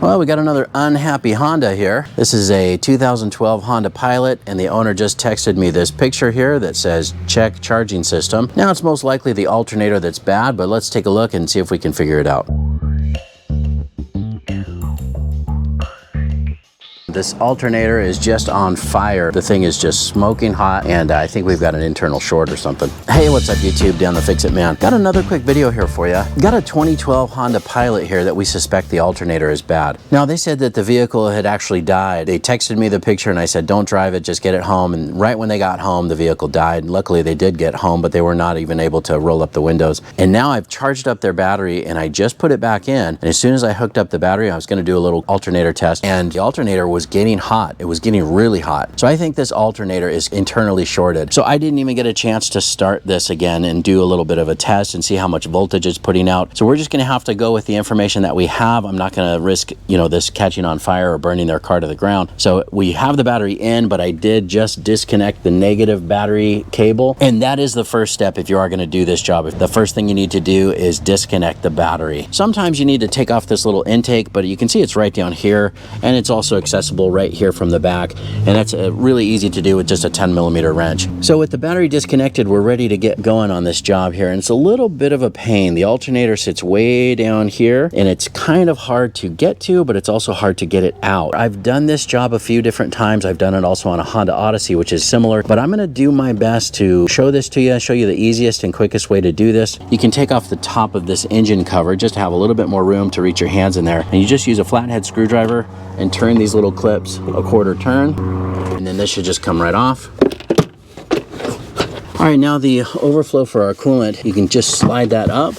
Well, we got another unhappy Honda here. This is a 2012 Honda Pilot, and the owner just texted me this picture here that says check charging system. Now it's most likely the alternator that's bad, but let's take a look and see if we can figure it out. This alternator is just on fire. The thing is just smoking hot, and I think we've got an internal short or something. Hey, what's up YouTube? Dan the Fix-It Man. Got another quick video here for you. Got a 2012 Honda Pilot here that we suspect the alternator is bad. Now, they said that the vehicle had actually died. They texted me the picture and I said, don't drive it, just get it home. And right when they got home, the vehicle died. Luckily, they did get home, but they were not even able to roll up the windows. And now I've charged up their battery and I just put it back in. And as soon as I hooked up the battery, I was gonna do a little alternator test, and the alternator was getting hot. It was getting really hot. So I think this alternator is internally shorted. So I didn't even get a chance to start this again and do a little bit of a test and see how much voltage it's putting out. So we're just gonna have to go with the information that we have. I'm not gonna risk, this catching on fire or burning their car to the ground. So we have the battery in, but I did just disconnect the negative battery cable. And that is the first step if you are gonna do this job. The first thing you need to do is disconnect the battery. Sometimes you need to take off this little intake, but you can see it's right down here, and it's also accessible right here from the back, and that's really easy to do with just a 10mm wrench. So with the battery disconnected, we're ready to get going on this job here, and it's a little bit of a pain. The alternator sits way down here, and it's kind of hard to get to, but it's also hard to get it out. I've done this job a few different times. I've done it also on a Honda Odyssey, which is similar, but I'm gonna do my best to show this to you, show you the easiest and quickest way to do this. You can take off the top of this engine cover just to have a little bit more room to reach your hands in there, and you just use a flathead screwdriver and turn these little clips a quarter turn, and then this should just come right off. All right, now the overflow for our coolant, you can just slide that up.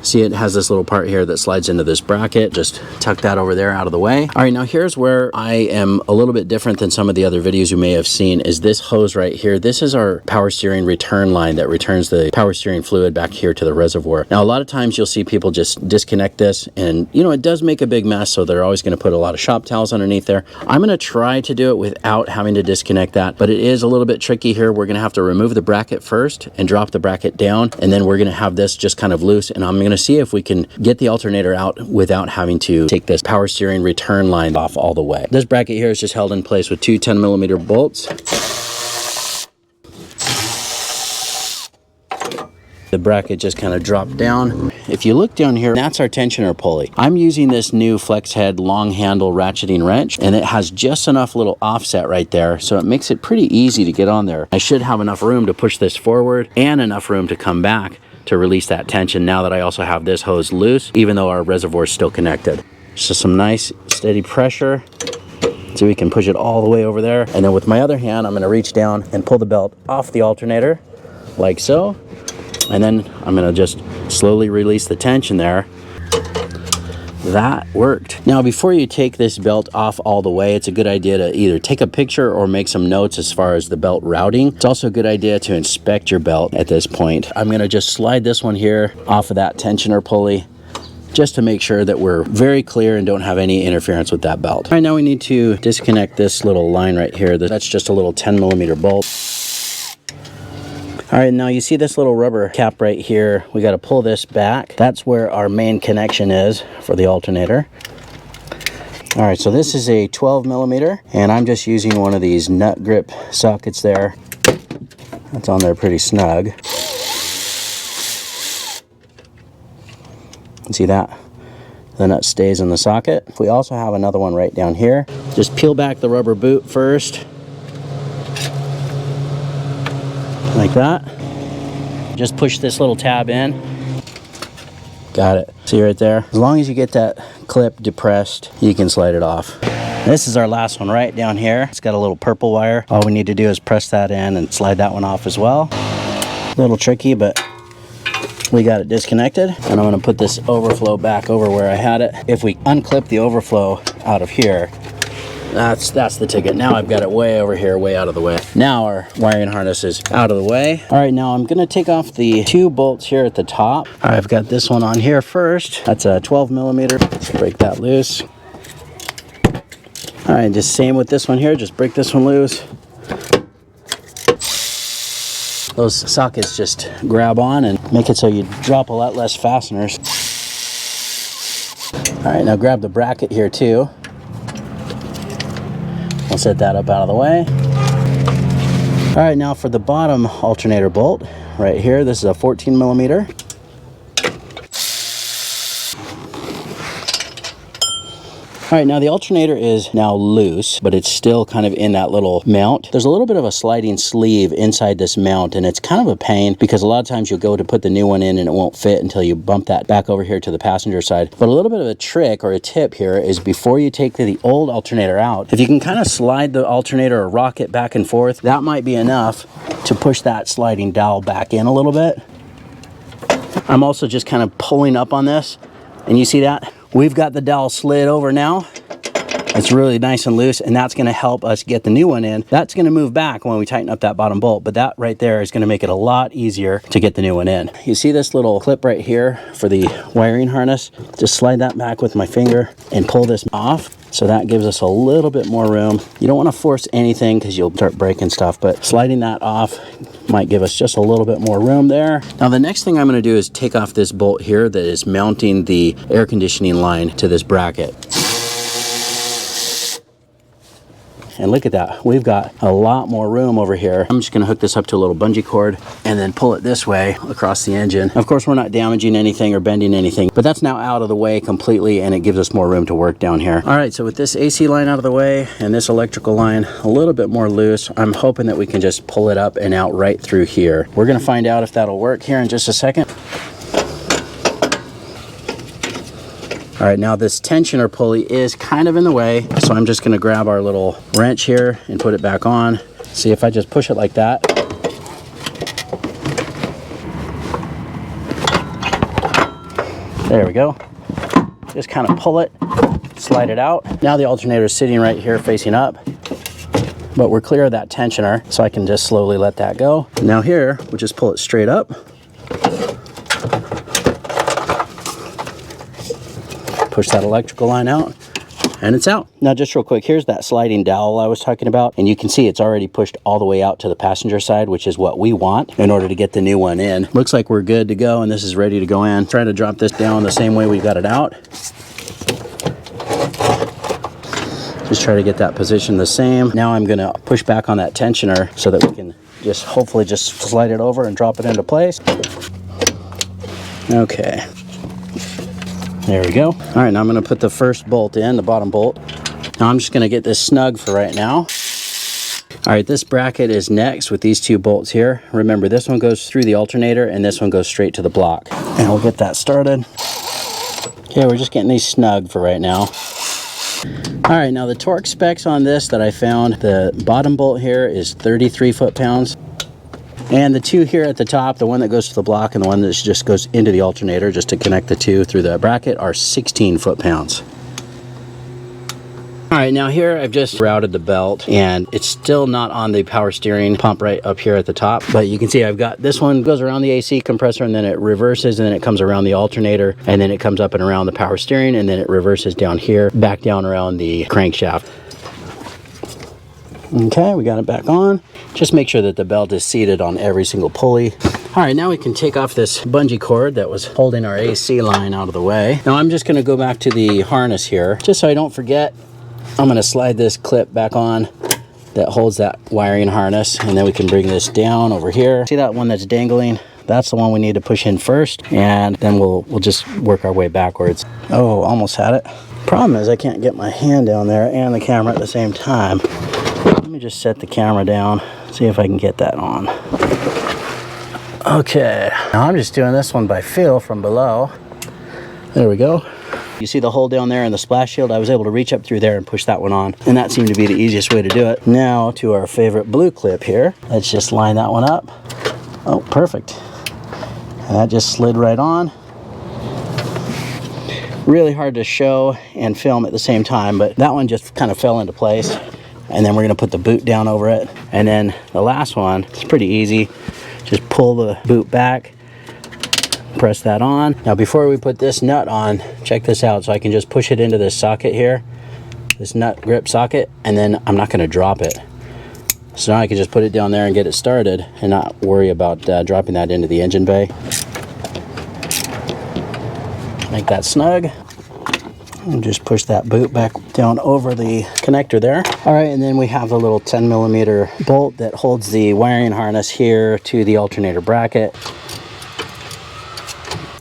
See, it has this little part here that slides into this bracket. Just tuck that over there out of the way. All right, now here's where I am a little bit different than some of the other videos you may have seen, is this hose right here. This is our power steering return line that returns the power steering fluid back here to the reservoir. Now, a lot of times you'll see people just disconnect this, and it does make a big mess, so they're always gonna put a lot of shop towels underneath there. I'm gonna try to do it without having to disconnect that, but it is a little bit tricky here. We're gonna have to remove the bracket first and drop the bracket down, and then we're gonna have this just kind of loose, and I'm gonna see if we can get the alternator out without having to take this power steering return line off all the way. This bracket here is just held in place with two 10mm bolts. The bracket just kind of dropped down. If you look down here, that's our tensioner pulley. I'm using this new flex head long handle ratcheting wrench, and it has just enough little offset right there, so it makes it pretty easy to get on there. I should have enough room to push this forward and enough room to come back to release that tension now that I also have this hose loose, even though our reservoir is still connected. So some nice steady pressure, so we can push it all the way over there. And then with my other hand, I'm gonna reach down and pull the belt off the alternator, like so. And then I'm gonna just slowly release the tension there. That worked. Now, before you take this belt off all the way, it's a good idea to either take a picture or make some notes as far as the belt routing. It's also a good idea to inspect your belt at this point. I'm gonna just slide this one here off of that tensioner pulley, just to make sure that we're very clear and don't have any interference with that belt. All right, now we need to disconnect this little line right here. That's just a little 10mm bolt. All right, now you see this little rubber cap right here. We got to pull this back. That's where our main connection is for the alternator. All right, so this is a 12mm, and I'm just using one of these nut grip sockets there. That's on there pretty snug. See that? The nut stays in the socket. We also have another one right down here. Just peel back the rubber boot first. Like that. Just push this little tab in. Got it. See right there? As long as you get that clip depressed, you can slide it off. This is our last one right down here. It's got a little purple wire. All we need to do is press that in and slide that one off as well. A little tricky, but we got it disconnected. And I'm gonna put this overflow back over where I had it. If we unclip the overflow out of here, that's the ticket. Now I've got it way over here, way out of the way. Now our wiring harness is out of the way. All right, now I'm gonna take off the two bolts here at the top. All right, I've got this one on here first. That's a 12mm. Let's break that loose. All right, just same with this one here. Just break this one loose. Those sockets just grab on and make it so you drop a lot less fasteners. All All right, now grab the bracket here too. We'll set that up out of the way. All right, now for the bottom alternator bolt right here, this is a 14 millimeter. All right, now the alternator is now loose, but it's still kind of in that little mount. There's a little bit of a sliding sleeve inside this mount, and it's kind of a pain because a lot of times you'll go to put the new one in and it won't fit until you bump that back over here to the passenger side. But a little bit of a trick or a tip here is before you take the old alternator out, if you can kind of slide the alternator or rock it back and forth, that might be enough to push that sliding dowel back in a little bit. I'm also just kind of pulling up on this, and you see that? We've got the dowel slid over now. It's really nice and loose, and that's going to help us get the new one in. That's going to move back when we tighten up that bottom bolt, but that right there is going to make it a lot easier to get the new one in. You see this little clip right here for the wiring harness? Just slide that back with my finger and pull this off. So that gives us a little bit more room. You don't want to force anything because you'll start breaking stuff, but sliding that off might give us just a little bit more room there. Now the next thing I'm going to do is take off this bolt here that is mounting the air conditioning line to this bracket. And look at that, we've got a lot more room over here. I'm just gonna hook this up to a little bungee cord and then pull it this way across the engine. Of course, we're not damaging anything or bending anything, but that's now out of the way completely, and it gives us more room to work down here. All right, so with this AC line out of the way and this electrical line a little bit more loose, I'm hoping that we can just pull it up and out right through here. We're gonna find out if that'll work here in just a second. All right, now this tensioner pulley is kind of in the way, so I'm just gonna grab our little wrench here and put it back on. See, if I just push it like that, there we go. Just kind of pull it, slide it out. Now the alternator is sitting right here facing up, but we're clear of that tensioner, so I can just slowly let that go. Now here, we'll just pull it straight up. Push that electrical line out, and it's out. Now just real quick, here's that sliding dowel I was talking about, and you can see it's already pushed all the way out to the passenger side, which is what we want in order to get the new one in. Looks like we're good to go, and this is ready to go in. Try to drop this down the same way we got it out. Just try to get that position the same. Now I'm gonna push back on that tensioner so that we can just hopefully just slide it over and drop it into place. Okay. There we go. All right, now I'm gonna put the first bolt in, the bottom bolt. Now I'm just gonna get this snug for right now. All right, this bracket is next with these two bolts here. Remember, this one goes through the alternator and this one goes straight to the block. And we'll get that started. Okay, we're just getting these snug for right now. All right, now the torque specs on this that I found, the bottom bolt here is 33 foot-pounds. And the two here at the top, the one that goes to the block and the one that just goes into the alternator just to connect the two through the bracket, are 16 foot-pounds. All right, now here I've just routed the belt, and it's still not on the power steering pump right up here at the top, but you can see I've got this one goes around the AC compressor, and then it reverses, and then it comes around the alternator, and then it comes up and around the power steering, and then it reverses down here, back down around the crankshaft. Okay, we got it back on. Just make sure that the belt is seated on every single pulley. All right, now we can take off this bungee cord that was holding our AC line out of the way. Now I'm just gonna go back to the harness here. Just so I don't forget, I'm gonna slide this clip back on that holds that wiring harness, and then we can bring this down over here. See that one that's dangling? That's the one we need to push in first, and then we'll just work our way backwards. Oh, almost had it. Problem is I can't get my hand down there and the camera at the same time. Let me just set the camera down, see if I can get that on. Okay, now I'm just doing this one by feel from below. There we go. You see the hole down there in the splash shield? I was able to reach up through there and push that one on, and that seemed to be the easiest way to do it. Now to our favorite blue clip here. Let's just line that one up. Oh, perfect. And that just slid right on. Really hard to show and film at the same time, but that one just kind of fell into place. And then we're gonna put the boot down over it. And then the last one, it's pretty easy. Just pull the boot back, press that on. Now before we put this nut on, check this out. So I can just push it into this socket here, this nut grip socket, and then I'm not gonna drop it. So now I can just put it down there and get it started and not worry about dropping that into the engine bay. Make that snug. And just push that boot back down over the connector there. All right, and then we have the little 10mm bolt that holds the wiring harness here to the alternator bracket.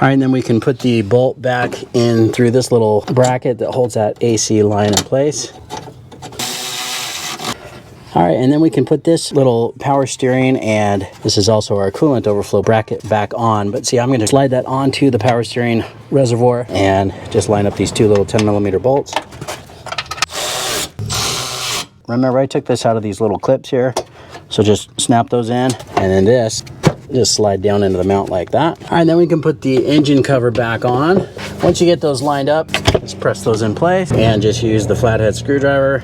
All right, and then we can put the bolt back in through this little bracket that holds that AC line in place. All right, and then we can put this little power steering, and this is also our coolant overflow bracket, back on. But see, I'm going to slide that onto the power steering reservoir and just line up these two little 10mm bolts. Remember, I took this out of these little clips here, so just snap those in, and then this just slide down into the mount like that. All right, then we can put the engine cover back on. Once you get those lined up, just press those in place and just use the flathead screwdriver.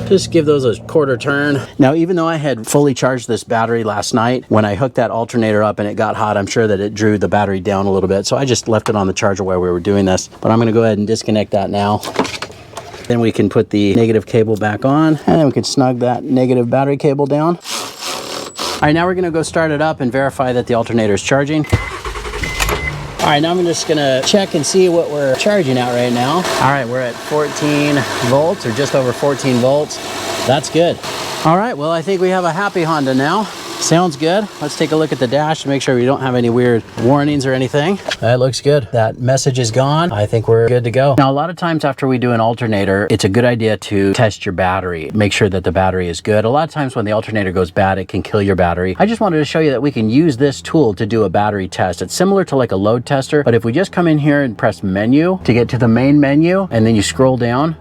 Just give those a quarter turn. Now, even though I had fully charged this battery last night, when I hooked that alternator up and it got hot, I'm sure that it drew the battery down a little bit. So I just left it on the charger while we were doing this. But I'm gonna go ahead and disconnect that now. Then we can put the negative cable back on, and then we can snug that negative battery cable down. All right, now we're gonna go start it up and verify that the alternator is charging. All right, now I'm just gonna check and see what we're charging at right now. All right, we're at 14 volts, or just over 14 volts. That's good. All right, well, I think we have a happy Honda now. Sounds good. Let's take a look at the dash to make sure we don't have any weird warnings or anything. That looks good. That message is gone. I think we're good to go. Now, a lot of times after we do an alternator, it's a good idea to test your battery. Make sure that the battery is good. A lot of times when the alternator goes bad, it can kill your battery. I just wanted to show you that we can use this tool to do a battery test. It's similar to like a load tester, but if we just come in here and press menu to get to the main menu, and then you scroll down,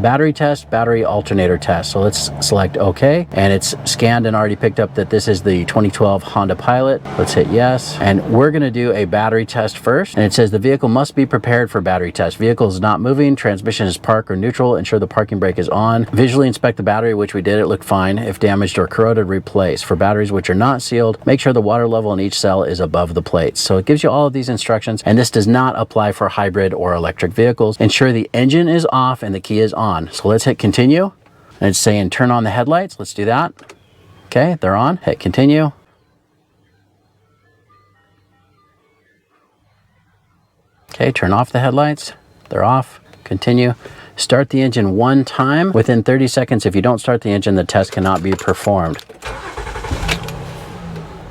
battery test, battery alternator test. So let's select OK, and it's scanned and already picked up that this is the 2012 Honda Pilot. Let's hit yes, and we're going to do a battery test first. And it says the vehicle must be prepared for battery test. Vehicle is not moving, transmission is park or neutral, ensure the parking brake is on. Visually inspect the battery, which we did. It looked fine. If damaged or corroded, replace. For batteries which are not sealed, make sure the water level in each cell is above the plates. So it gives you all of these instructions, and this does not apply for hybrid or electric vehicles. Ensure the engine is off and the key is on. So let's hit continue, and it's saying turn on the headlights. Let's do that. Okay, they're on. Hit continue. Okay, turn off the headlights. They're off. Continue. Start the engine one time. Within 30 seconds, if you don't start the engine, the test cannot be performed.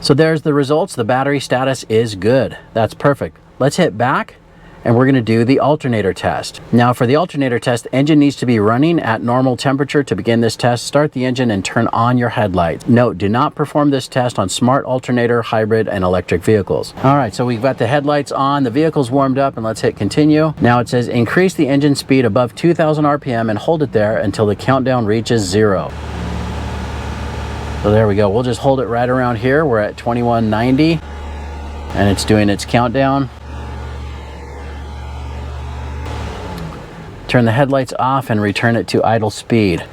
So there's the results. The battery status is good. That's perfect. Let's hit back, and we're going to do the alternator test. Now, for the alternator test, the engine needs to be running at normal temperature to begin this test. Start the engine and turn on your headlights. Note, do not perform this test on smart alternator, hybrid, and electric vehicles. All right, so we've got the headlights on, the vehicle's warmed up, and let's hit continue. Now it says increase the engine speed above 2,000 RPM and hold it there until the countdown reaches 0. So there we go. We'll just hold it right around here. We're at 2190, and it's doing its countdown. Turn the headlights off and return it to idle speed.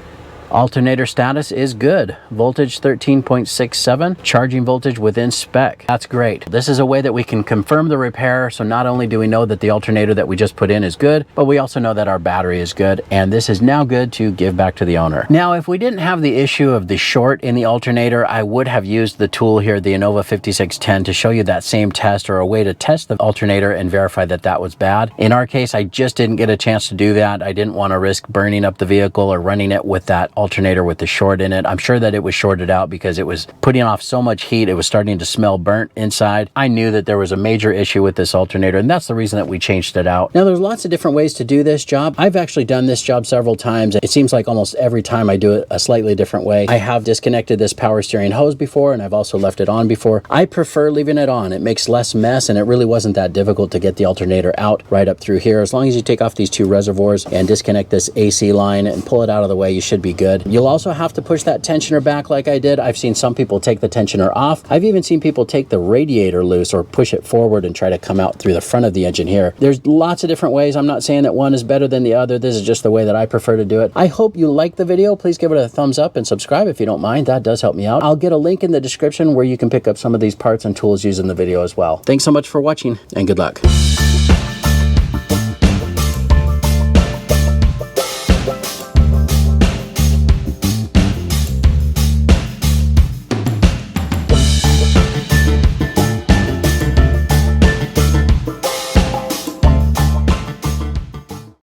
Alternator status is good. Voltage 13.67, charging voltage within spec. That's great. This is a way that we can confirm the repair. So not only do we know that the alternator that we just put in is good, but we also know that our battery is good, and this is now good to give back to the owner. Now, if we didn't have the issue of the short in the alternator, I would have used the tool here, the Innova 5610, to show you that same test, or a way to test the alternator and verify that that was bad. In our case, I just didn't get a chance to do that. I didn't want to risk burning up the vehicle or running it with that alternator with the short in it. I'm sure that it was shorted out because it was putting off so much heat. It was starting to smell burnt inside. I knew that there was a major issue with this alternator, and that's the reason that we changed it out. Now, there's lots of different ways to do this job. I've actually done this job several times. It seems like almost every time I do it a slightly different way. I have disconnected this power steering hose before, and I've also left it on before. I prefer leaving it on. It makes less mess, and it really wasn't that difficult to get the alternator out right up through here. As long as you take off these two reservoirs and disconnect this AC line and pull it out of the way, you should be good. You'll also have to push that tensioner back like I did. I've seen some people take the tensioner off. I've even seen people take the radiator loose or push it forward and try to come out through the front of the engine here. There's lots of different ways. I'm not saying that one is better than the other. This is just the way that I prefer to do it. I hope you like the video. Please give it a thumbs up and subscribe if you don't mind. That does help me out. I'll get a link in the description where you can pick up some of these parts and tools used in the video as well. Thanks so much for watching, and good luck.